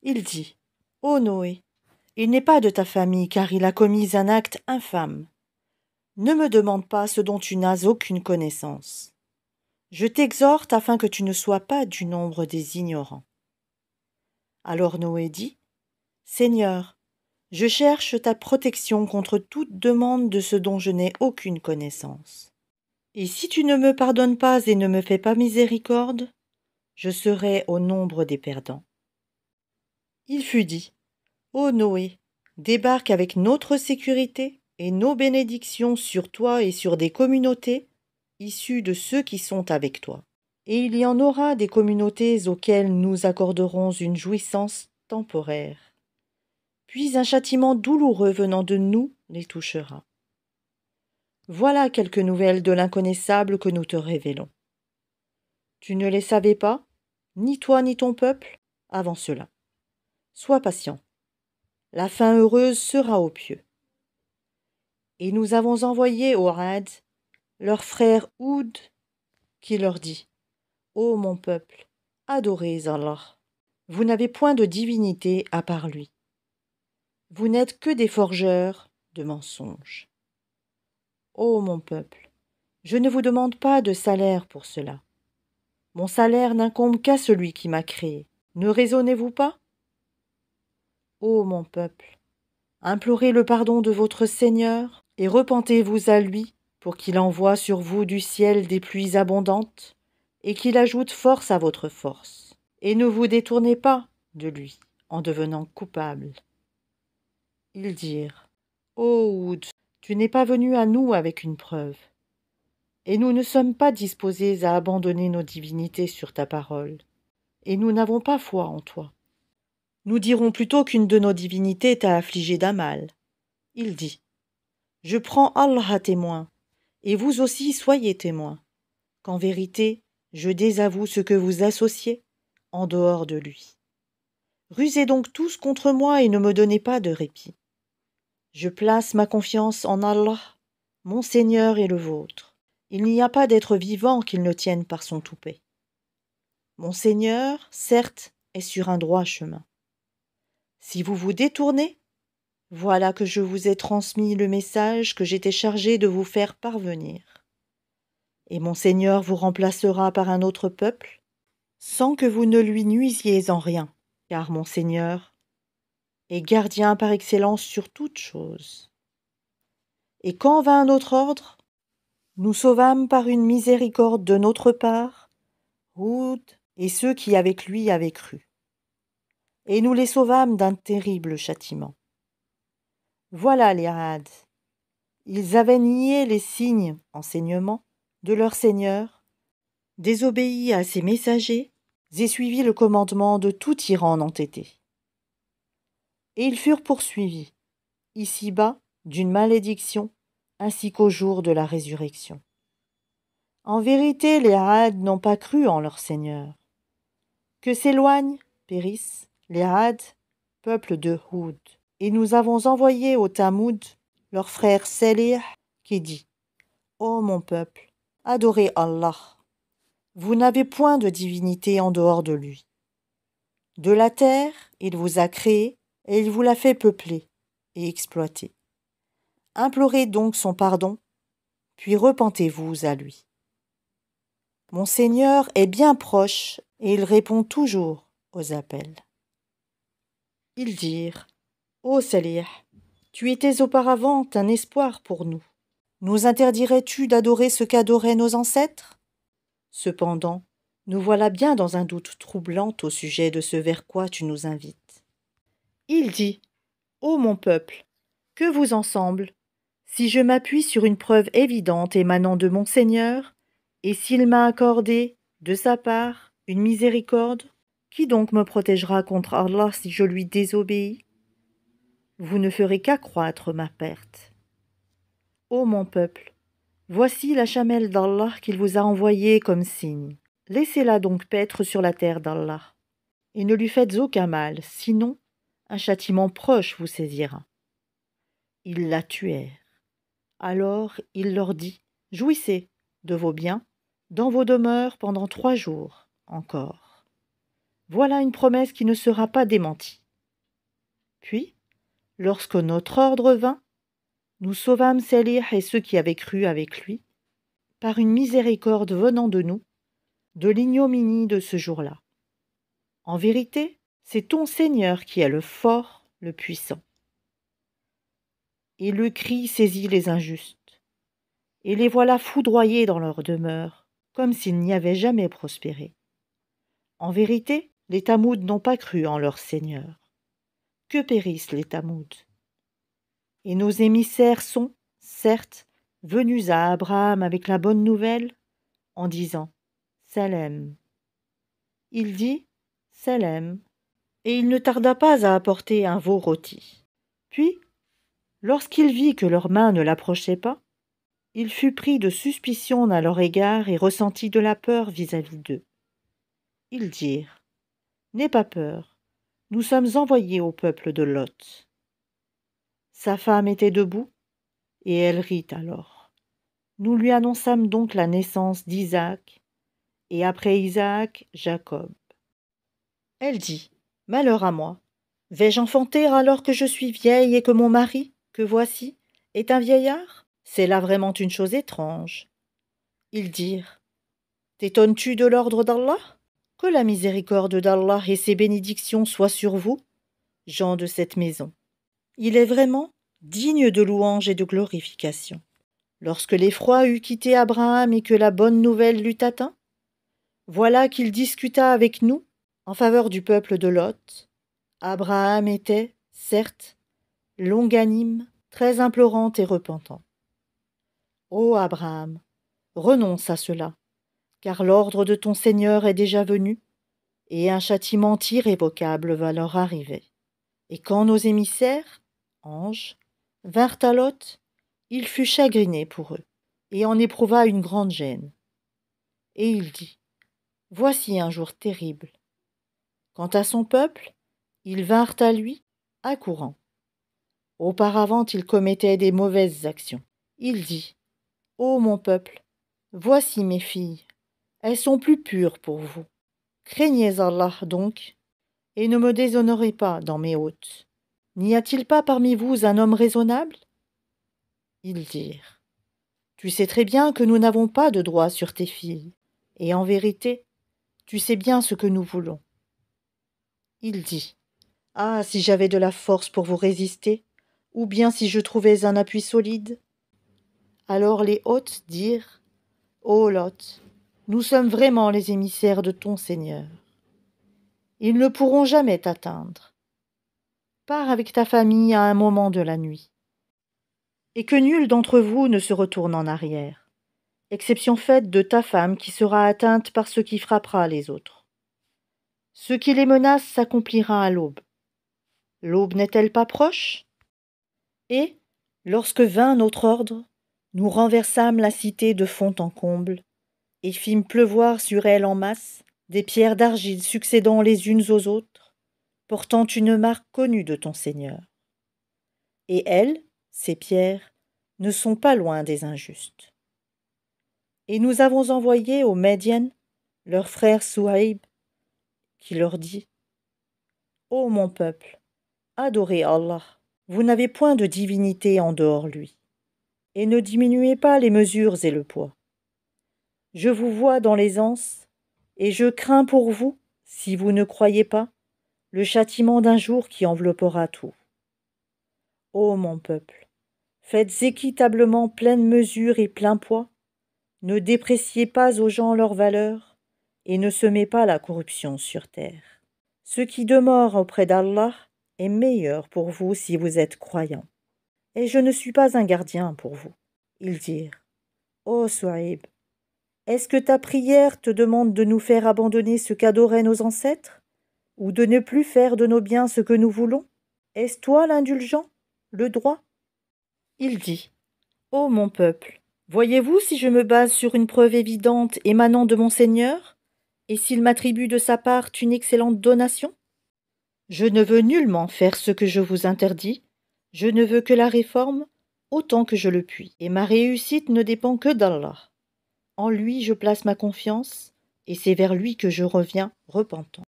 Il dit, ô Noé, il n'est pas de ta famille car il a commis un acte infâme. Ne me demande pas ce dont tu n'as aucune connaissance. Je t'exhorte afin que tu ne sois pas du nombre des ignorants. Alors Noé dit, Seigneur, je cherche ta protection contre toute demande de ce dont je n'ai aucune connaissance. Et si tu ne me pardonnes pas et ne me fais pas miséricorde, je serai au nombre des perdants. Il fut dit, ô Noé, débarque avec notre sécurité et nos bénédictions sur toi et sur des communautés issues de ceux qui sont avec toi. Et il y en aura des communautés auxquelles nous accorderons une jouissance temporaire. Puis un châtiment douloureux venant de nous les touchera. Voilà quelques nouvelles de l'inconnaissable que nous te révélons. Tu ne les savais pas, ni toi ni ton peuple, avant cela. Sois patient. La fin heureuse sera aux pieux. Et nous avons envoyé au Had leur frère Houd, qui leur dit, ô mon peuple, adorez Allah. Vous n'avez point de divinité à part lui. Vous n'êtes que des forgeurs de mensonges. Ô mon peuple, je ne vous demande pas de salaire pour cela. Mon salaire n'incombe qu'à celui qui m'a créé. Ne raisonnez-vous pas? Ô mon peuple, implorez le pardon de votre Seigneur et repentez-vous à lui pour qu'il envoie sur vous du ciel des pluies abondantes et qu'il ajoute force à votre force. Et ne vous détournez pas de lui en devenant coupable. Ils dirent, ô Houd, tu n'es pas venu à nous avec une preuve. Et nous ne sommes pas disposés à abandonner nos divinités sur ta parole, et nous n'avons pas foi en toi. Nous dirons plutôt qu'une de nos divinités t'a affligé d'un mal. Il dit, je prends Allah à témoin, et vous aussi soyez témoins, qu'en vérité, je désavoue ce que vous associez en dehors de lui. Rusez donc tous contre moi et ne me donnez pas de répit. Je place ma confiance en Allah, mon Seigneur et le vôtre. Il n'y a pas d'être vivant qu'il ne tienne par son toupet. Mon Seigneur, certes, est sur un droit chemin. Si vous vous détournez, voilà que je vous ai transmis le message que j'étais chargé de vous faire parvenir. Et mon Seigneur vous remplacera par un autre peuple, sans que vous ne lui nuisiez en rien, car mon Seigneur est gardien par excellence sur toute chose. Et quand vint notre ordre, nous sauvâmes par une miséricorde de notre part Houd et ceux qui avec lui avaient cru. Et nous les sauvâmes d'un terrible châtiment. Voilà les Had. Ils avaient nié les signes, enseignements, de leur Seigneur, désobéi à ses messagers et suivi le commandement de tout tyran entêté. Et ils furent poursuivis, ici-bas, d'une malédiction, ainsi qu'au jour de la résurrection. En vérité, les Had n'ont pas cru en leur Seigneur. Que s'éloignent, périssent, les Had, peuple de Houd. Et nous avons envoyé au Tamoud leur frère Salih, qui dit, ô mon peuple, adorez Allah. Vous n'avez point de divinité en dehors de lui. De la terre, il vous a créé, et il vous l'a fait peupler et exploiter. Implorez donc son pardon, puis repentez-vous à lui. Mon Seigneur est bien proche, et il répond toujours aux appels. Ils dirent, ô Salih, tu étais auparavant un espoir pour nous. Nous interdirais-tu d'adorer ce qu'adoraient nos ancêtres? Cependant, nous voilà bien dans un doute troublant au sujet de ce vers quoi tu nous invites. Il dit, ô mon peuple, que vous en semble, si je m'appuie sur une preuve évidente émanant de mon Seigneur, et s'il m'a accordé, de sa part, une miséricorde, qui donc me protégera contre Allah si je lui désobéis? Vous ne ferez qu'accroître ma perte. Ô mon peuple, voici la chamelle d'Allah qu'il vous a envoyée comme signe. Laissez-la donc paître sur la terre d'Allah, et ne lui faites aucun mal, sinon un châtiment proche vous saisira. Ils la tuèrent. Alors il leur dit, jouissez de vos biens, dans vos demeures pendant 3 jours encore. Voilà une promesse qui ne sera pas démentie. Puis, lorsque notre ordre vint, nous sauvâmes Salih et ceux qui avaient cru avec lui, par une miséricorde venant de nous, de l'ignominie de ce jour-là. En vérité, c'est ton Seigneur qui est le fort, le puissant. Et le cri saisit les injustes, et les voilà foudroyés dans leur demeure, comme s'ils n'y avaient jamais prospéré. En vérité, les Tamouds n'ont pas cru en leur Seigneur. Que périssent les Tamouds. Et nos émissaires sont, certes, venus à Abraham avec la bonne nouvelle, en disant « Salem ». Il dit « Salem », et il ne tarda pas à apporter un veau rôti. Puis, lorsqu'il vit que leurs mains ne l'approchaient pas, il fut pris de suspicion à leur égard et ressentit de la peur vis-à-vis d'eux. Ils dirent « N'aie pas peur, nous sommes envoyés au peuple de Lot. » Sa femme était debout, et elle rit alors. Nous lui annonçâmes donc la naissance d'Isaac, et après Isaac, Jacob. Elle dit « Malheur à moi, vais-je enfanter alors que je suis vieille et que mon mari, que voici, est un vieillard? C'est là vraiment une chose étrange. » Ils dirent « T'étonnes-tu de l'ordre d'Allah? Que la miséricorde d'Allah et ses bénédictions soient sur vous, gens de cette maison. Il est vraiment digne de louange et de glorification. Lorsque l'effroi eut quitté Abraham et que la bonne nouvelle l'eut atteint, voilà qu'il discuta avec nous en faveur du peuple de Lot. Abraham était, certes, longanime, très implorant et repentant. Ô Abraham, renonce à cela, car l'ordre de ton Seigneur est déjà venu, et un châtiment irrévocable va leur arriver. Et quand nos émissaires, anges, vinrent à Lot, il fut chagriné pour eux, et en éprouva une grande gêne. Et il dit, voici un jour terrible. Quant à son peuple, ils vinrent à lui, accourant. Auparavant, il commettait des mauvaises actions. Il dit, ô mon peuple, voici mes filles, elles sont plus pures pour vous. Craignez Allah donc, et ne me déshonorez pas dans mes hôtes. N'y a-t-il pas parmi vous un homme raisonnable? Ils dirent, tu sais très bien que nous n'avons pas de droit sur tes filles, et en vérité, tu sais bien ce que nous voulons. Il dit, ah, si j'avais de la force pour vous résister, ou bien si je trouvais un appui solide. Alors les hôtes dirent, ô Lot, nous sommes vraiment les émissaires de ton Seigneur. Ils ne pourront jamais t'atteindre. Pars avec ta famille à un moment de la nuit, et que nul d'entre vous ne se retourne en arrière, exception faite de ta femme qui sera atteinte par ce qui frappera les autres. Ce qui les menace s'accomplira à l'aube. L'aube n'est-elle pas proche? Et, lorsque vint notre ordre, nous renversâmes la cité de fond en comble, et fîmes pleuvoir sur elle en masse des pierres d'argile succédant les unes aux autres, portant une marque connue de ton Seigneur. Et elles, ces pierres, ne sont pas loin des injustes. Et nous avons envoyé aux Médiennes leur frère Souhaïb, qui leur dit, ô mon peuple, adorez Allah, vous n'avez point de divinité en dehors lui, et ne diminuez pas les mesures et le poids. Je vous vois dans l'aisance, et je crains pour vous, si vous ne croyez pas, le châtiment d'un jour qui enveloppera tout. Ô mon peuple, faites équitablement pleine mesure et plein poids, ne dépréciez pas aux gens leur valeur, et ne semez pas la corruption sur terre. Ce qui demeure auprès d'Allah est meilleur pour vous si vous êtes croyants. Et je ne suis pas un gardien pour vous. Ils dirent, ô Souhaïb, est-ce que ta prière te demande de nous faire abandonner ce qu'adoraient nos ancêtres, ou de ne plus faire de nos biens ce que nous voulons? Est-ce toi l'indulgent, le droit? Il dit, ô mon peuple, voyez-vous si je me base sur une preuve évidente émanant de mon Seigneur, et s'il m'attribue de sa part une excellente donation? Je ne veux nullement faire ce que je vous interdis, je ne veux que la réforme autant que je le puis, et ma réussite ne dépend que d'Allah. En lui je place ma confiance, et c'est vers lui que je reviens repentant.